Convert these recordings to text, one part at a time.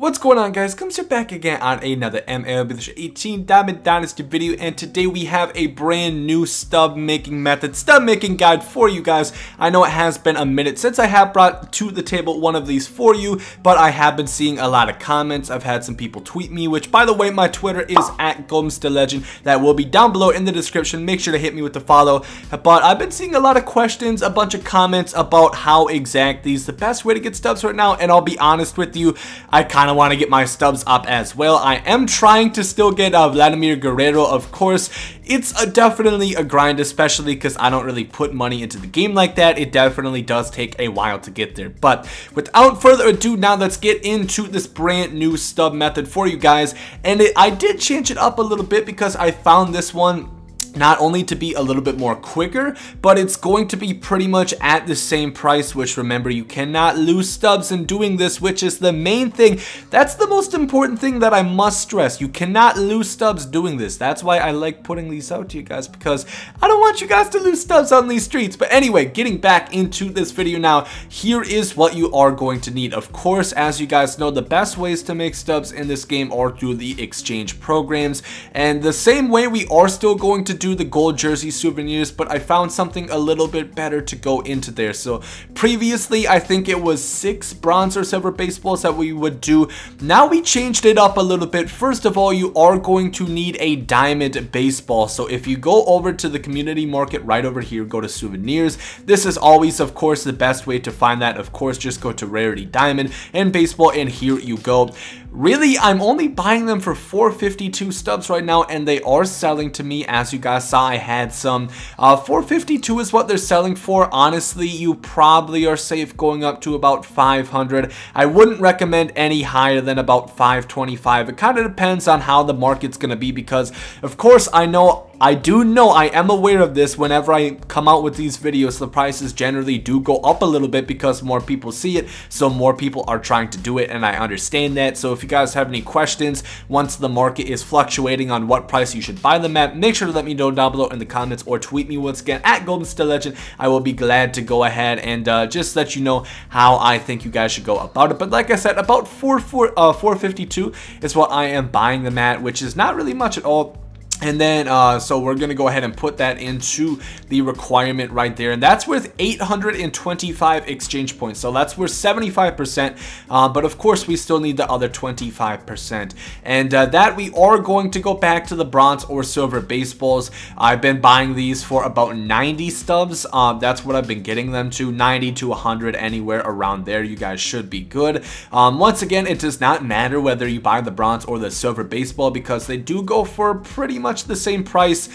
What's going on, guys? Gomes here back again on another MLB The Show 18 Diamond Dynasty video, and today we have a brand new stub making guide for you guys. I know it has been a minute since I have brought to the table one of these for you, but I have been seeing a lot of comments. I've had some people tweet me, which, by the way, my Twitter is at GomesDaLegend. That will be down below in the description. Make sure to hit me with the follow. But I've been seeing a lot of questions, a bunch of comments about how exactly is the best way to get stubs right now, and I'll be honest with you, I kind of want to get my stubs up as well. I am trying to still get Vladimir Guerrero, of course. It's definitely a grind, especially because I don't really put money into the game like that. It definitely does take a while to get there. But without further ado, now let's get into this brand new stub method for you guys. And I did change it up a little bit because I found this one not only to be a little bit more quicker, but it's going to be pretty much at the same price, which, remember, you cannot lose stubs in doing this, which is the main thing. That's the most important thing that I must stress. You cannot lose stubs doing this. That's why I like putting these out to you guys, because I don't want you guys to lose stubs on these streets. But anyway, getting back into this video now, here is what you are going to need. Of course, as you guys know, the best ways to make stubs in this game are through the exchange programs, and the same way we are still going to do the gold jersey souvenirs, but I found something a little bit better to go into there. So previously, I think it was 6 bronze or silver baseballs that we would do. Now we changed it up a little bit. First of all, you are going to need a diamond baseball. So if you go over to the community market right over here, go to souvenirs. This is always, of course, the best way to find that. Of course, just go to rarity diamond and baseball, and here you go. Really, I'm only buying them for 452 stubs right now, and they are selling to me. As you guys saw, I had some. 452 is what they're selling for. Honestly, you probably are safe going up to about 500. I wouldn't recommend any higher than about 525. It kind of depends on how the market's going to be, because, of course, I am aware of this. Whenever I come out with these videos, the prices generally do go up a little bit because more people see it, so more people are trying to do it, and I understand that. So if you guys have any questions once the market is fluctuating on what price you should buy them at, make sure to let me know down below in the comments, or tweet me once again at GomesDaLegend. I will be glad to go ahead and just let you know how I think you guys should go about it. But like I said, about 452 is what I am buying them at, which is not really much at all. And then, so we're going to go ahead and put that into the requirement right there. And that's worth 825 exchange points. So that's worth 75%. But of course, we still need the other 25%. And that we are going to go back to the bronze or silver baseballs. I've been buying these for about 90 stubs. That's what I've been getting them to. 90 to 100, anywhere around there. You guys should be good. Once again, it does not matter whether you buy the bronze or the silver baseball, because they do go for pretty much the same price.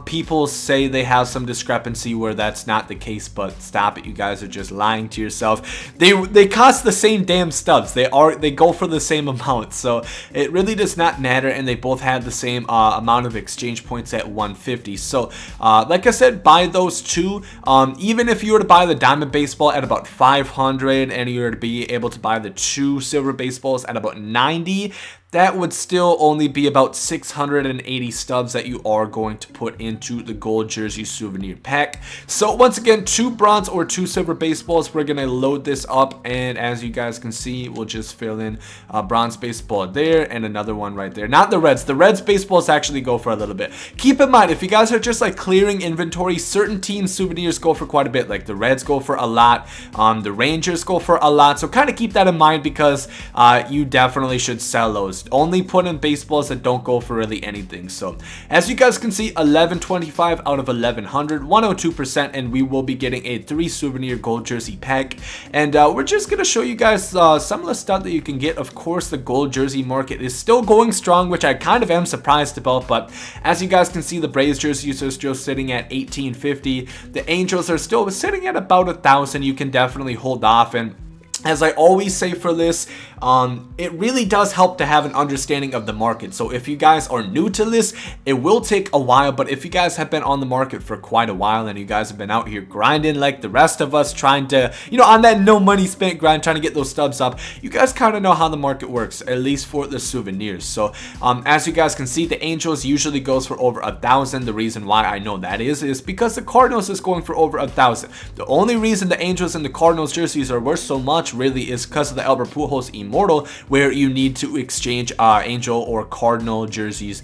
People say they have some discrepancy where that's not the case, but stop it, you guys are just lying to yourself. They cost the same damn stubs. They go for the same amount, so it really does not matter, and they both had the same amount of exchange points at 150. So like I said, buy those two. Even if you were to buy the diamond baseball at about 500 and you were to be able to buy the 2 silver baseballs at about 90, that would still only be about 680 stubs that you are going to put into the gold jersey souvenir pack. So once again, 2 bronze or 2 silver baseballs. We're going to load this up, and as you guys can see, we'll just fill in a bronze baseball there and another one right there. Not the reds. The reds baseballs actually go for a little bit. Keep in mind, if you guys are just like clearing inventory, certain team souvenirs go for quite a bit. Like the reds go for a lot. The Rangers go for a lot. So kind of keep that in mind, because you definitely should sell those. Only put in baseballs that don't go for really anything. So as you guys can see, 1125 out of 1100, 102%, and we will be getting a 3 souvenir gold jersey pack. And we're just gonna show you guys some of the stuff that you can get. Of course, the gold jersey market is still going strong, which I kind of am surprised about, but as you guys can see, the Braves jerseys are still sitting at 1850. The Angels are still sitting at about 1,000. You can definitely hold off, and as I always say for this, it really does help to have an understanding of the market. So if you guys are new to this, it will take a while, but if you guys have been on the market for quite a while and you guys have been out here grinding like the rest of us, trying to, on that no money spent grind, trying to get those stubs up, you guys kind of know how the market works, at least for the souvenirs. So as you guys can see, the Angels usually goes for over 1,000. The reason why I know that is because the Cardinals is going for over 1,000. The only reason the Angels and the Cardinals jerseys are worth so much much really is because of the Albert Pujols Immortal, where you need to exchange Angel or Cardinal jerseys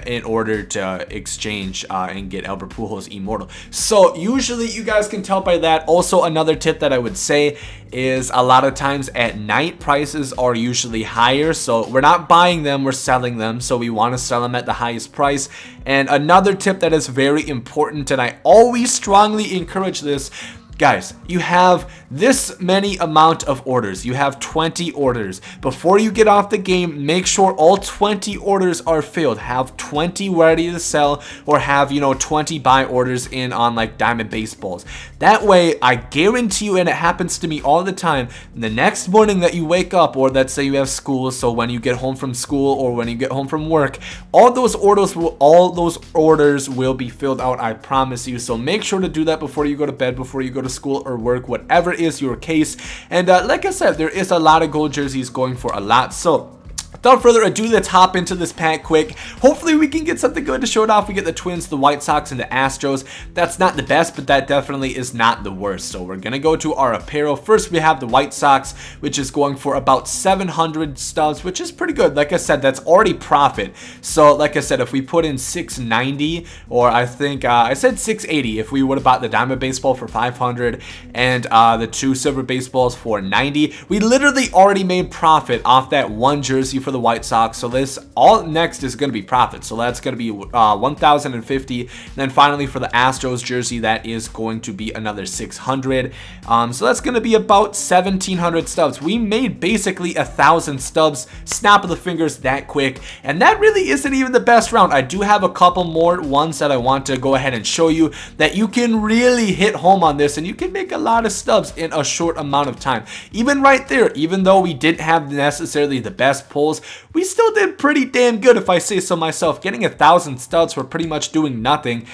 in order to exchange and get Albert Pujols Immortal. So usually you guys can tell by that. Also, another tip that I would say is a lot of times at night prices are usually higher, so we're not buying them, we're selling them, so we want to sell them at the highest price. And another tip that is very important, and I always strongly encourage this, guys, you have this many amount of orders. You have 20 orders. Before you get off the game, make sure all 20 orders are filled. Have 20 ready to sell, or have, you know, 20 buy orders in on like Diamond Baseballs. That way, I guarantee you, and it happens to me all the time, the next morning that you wake up, or let's say you have school, so when you get home from school or when you get home from work, all those orders will be filled out, I promise you. So make sure to do that before you go to bed, before you go to school or work, whatever is your case. And like I said, there is a lot of gold jerseys going for a lot. So without further ado, let's hop into this pack quick. Hopefully we can get something good to show it off. We get the Twins, the White Sox, and the Astros. That's not the best, but that definitely is not the worst. So we're gonna go to our apparel. First, we have the White Sox, which is going for about 700 stubs, which is pretty good. Like I said, that's already profit. So like I said, if we put in 690, or I think I said 680, if we would have bought the Diamond Baseball for 500 and the 2 Silver Baseballs for 90, we literally already made profit off that one jersey for the White Sox. So this all next is going to be profit, so that's going to be 1,050. And then finally for the Astros jersey, that is going to be another 600. So that's going to be about 1,700 stubs. We made basically 1,000 stubs, snap of the fingers, that quick. And that really isn't even the best round. I do have a couple more ones that I want to go ahead and show you that you can really hit home on this, and you can make a lot of stubs in a short amount of time. Even right there, even though we didn't have necessarily the best pulls, we still did pretty damn good, if I say so myself. Getting 1,000 studs for pretty much doing nothing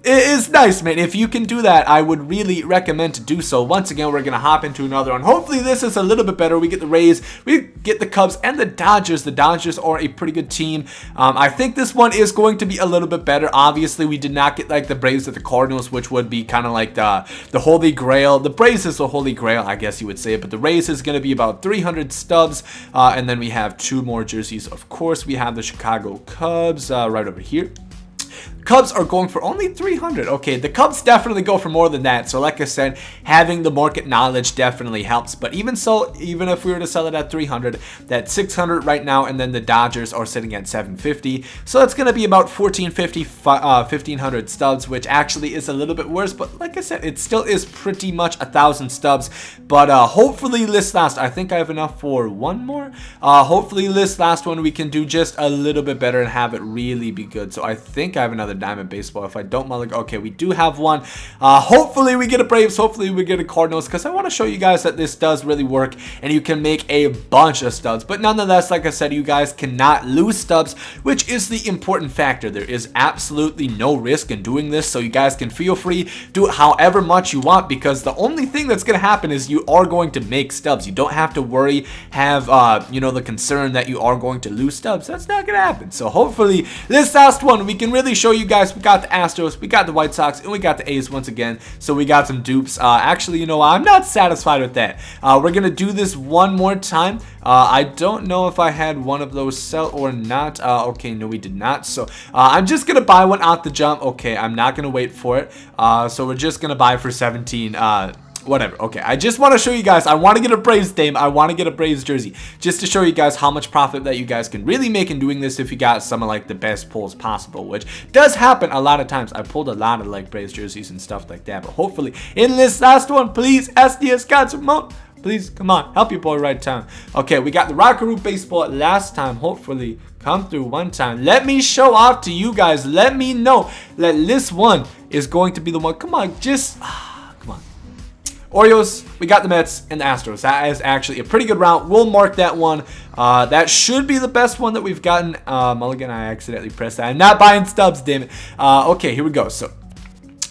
is nice, man. If you can do that, I would really recommend to do so. Once again, we're gonna hop into another one. Hopefully this is a little bit better. We get the Rays, we get the Cubs, and the Dodgers. The Dodgers are a pretty good team. I think this one is going to be a little bit better. Obviously, we did not get like the Braves or the Cardinals, which would be kind of like the Holy Grail. The Braves is the Holy Grail, I guess you would say, but the Rays is gonna be about 300 stubs, and then we have 2 more jerseys. Of course, we have the Chicago Cubs right over here. Cubs are going for only 300. Okay, the Cubs definitely go for more than that. So like I said, having the market knowledge definitely helps. But even so, even if we were to sell it at 300, that's 600 right now. And then the Dodgers are sitting at 750. So it's going to be about 1,450, 1,500 stubs, which actually is a little bit worse. But like I said, it still is pretty much 1,000 stubs. But hopefully this last, I think I have enough for one more. Hopefully this last one we can do just a little bit better and have it really be good. So I think I have another Diamond Baseball. If I don't, okay, we do have one. Hopefully we get a Braves, hopefully we get a Cardinals, because I want to show you guys that this does really work and you can make a bunch of stubs. But nonetheless, like I said, you guys cannot lose stubs, which is the important factor. There is absolutely no risk in doing this, so you guys can feel free, do it however much you want, because the only thing that's going to happen is you are going to make stubs. You don't have to worry, have you know, the concern that you are going to lose stubs. That's not going to happen. So hopefully this last one we can really show you guys. We got the Astros, we got the White Sox, and we got the A's once again. So we got some dupes. Actually, you know, I'm not satisfied with that. We're gonna do this one more time. I don't know if I had one of those sell or not. Okay, no, we did not. So I'm just gonna buy one out the jump. Okay, I'm not gonna wait for it. So we're just gonna buy for 17. Whatever. Okay, I just want to show you guys. I want to get a Braves name. I want to get a Braves jersey, just to show you guys how much profit that you guys can really make in doing this if you got some of like the best pulls possible, which does happen a lot of times. I pulled a lot of like Braves jerseys and stuff like that, but hopefully in this last one, please, SDS got some more. Please, come on, help your boy right time. Okay, we got the Rocket Root Baseball last time. Hopefully come through one time. Let me show off to you guys. Let me know that this one is going to be the one. Come on, just come on. Orioles, we got the Mets and the Astros. That is actually a pretty good round. We'll mark that one. That should be the best one that we've gotten. Mulligan, I accidentally pressed that. I'm not buying stubs, damn it. Okay, here we go. So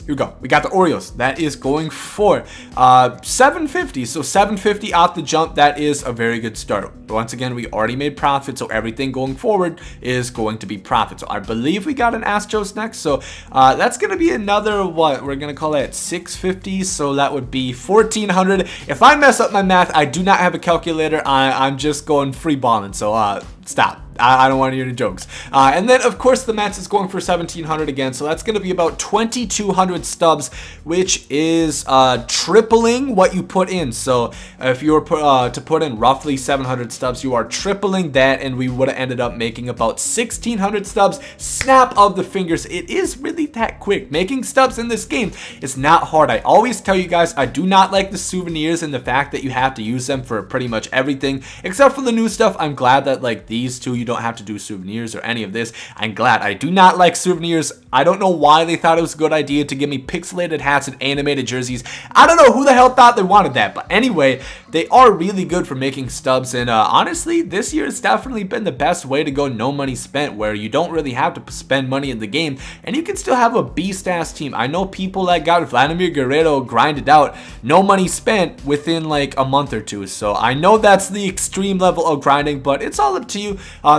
Here we go. We got the Oreos. That is going for 750. So 750 off the jump. That is a very good start. Once again, we already made profit, so everything going forward is going to be profit. So I believe we got an Astros next. So that's going to be another, what? We're going to call it 650. So that would be 1400. If I mess up my math, I do not have a calculator. I'm just going free balling. So stop. I don't want to hear the jokes. And then, of course, the Mets is going for 1,700 again. So that's going to be about 2,200 stubs, which is tripling what you put in. So if you were to put in roughly 700 stubs, you are tripling that, and we would have ended up making about 1,600 stubs. Snap of the fingers. It is really that quick. Making stubs in this game is not hard. I always tell you guys, I do not like the souvenirs and the fact that you have to use them for pretty much everything, except for the new stuff. I'm glad that, like, these two, you don't have to do souvenirs or any of this. I'm glad. I do not like souvenirs. I don't know why they thought it was a good idea to give me pixelated hats and animated jerseys. I don't know who the hell thought they wanted that, but anyway, they are really good for making stubs, and honestly, this year has definitely been the best way to go no money spent, where you don't really have to spend money in the game, and you can still have a beast-ass team. I know people that got Vladimir Guerrero grinded out, no money spent within like a month or two, so I know that's the extreme level of grinding, but it's all up to you.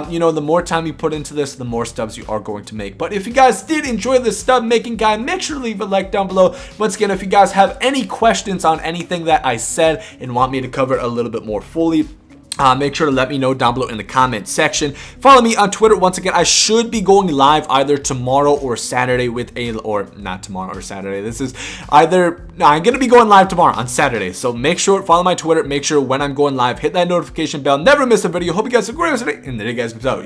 You know, the more time you put into this, the more stubs you are going to make. But if you guys did enjoy this stub making guide, make sure to leave a like down below. Once again, if you guys have any questions on anything that I said and want me to cover a little bit more fully, make sure to let me know down below in the comment section. Follow me on Twitter. Once again, I should be going live either tomorrow or Saturday with or not tomorrow or Saturday. This is either, no, I'm going to be going live tomorrow on Saturday. So make sure, follow my Twitter. Make sure when I'm going live, hit that notification bell. Never miss a video. Hope you guys have a great rest of the day. And there you guys go.